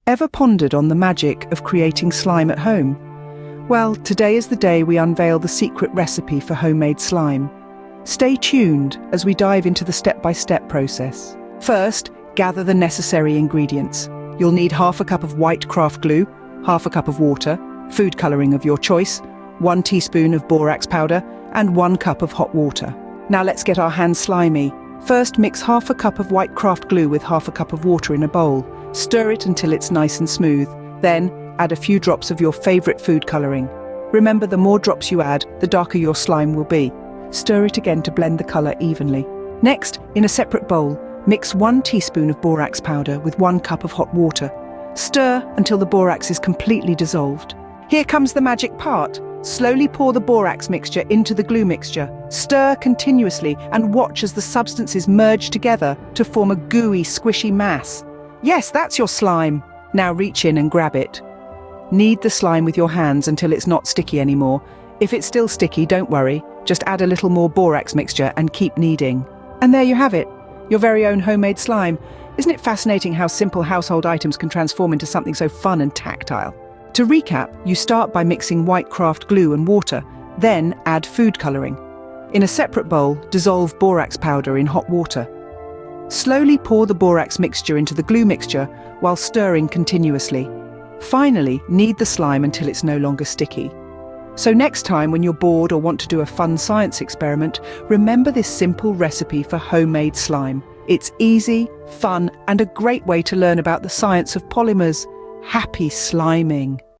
Ever pondered on the magic of creating slime at home? Well, today is the day we unveil the secret recipe for homemade slime. Stay tuned as we dive into the step-by-step process. First, gather the necessary ingredients. You'll need half a cup of white craft glue, half a cup of water, food coloring of your choice, 1 teaspoon of borax powder, and 1 cup of hot water. Now let's get our hands slimy. First, mix half a cup of white craft glue with half a cup of water in a bowl. Stir it until it's nice and smooth. Then, add a few drops of your favorite food coloring. Remember, the more drops you add, the darker your slime will be. Stir it again to blend the color evenly. Next, in a separate bowl, mix 1 teaspoon of borax powder with 1 cup of hot water. Stir until the borax is completely dissolved. Here comes the magic part. Slowly pour the borax mixture into the glue mixture. Stir continuously and watch as the substances merge together to form a gooey, squishy mass. Yes, that's your slime. Now reach in and grab it. Knead the slime with your hands until it's not sticky anymore. If it's still sticky, don't worry. Just add a little more borax mixture and keep kneading. And there you have it, your very own homemade slime. Isn't it fascinating how simple household items can transform into something so fun and tactile? To recap, you start by mixing white craft glue and water, then add food coloring. In a separate bowl, dissolve borax powder in hot water. Slowly pour the borax mixture into the glue mixture while stirring continuously. Finally, knead the slime until it's no longer sticky. So next time when you're bored or want to do a fun science experiment, remember this simple recipe for homemade slime. It's easy, fun, and a great way to learn about the science of polymers. Happy sliming!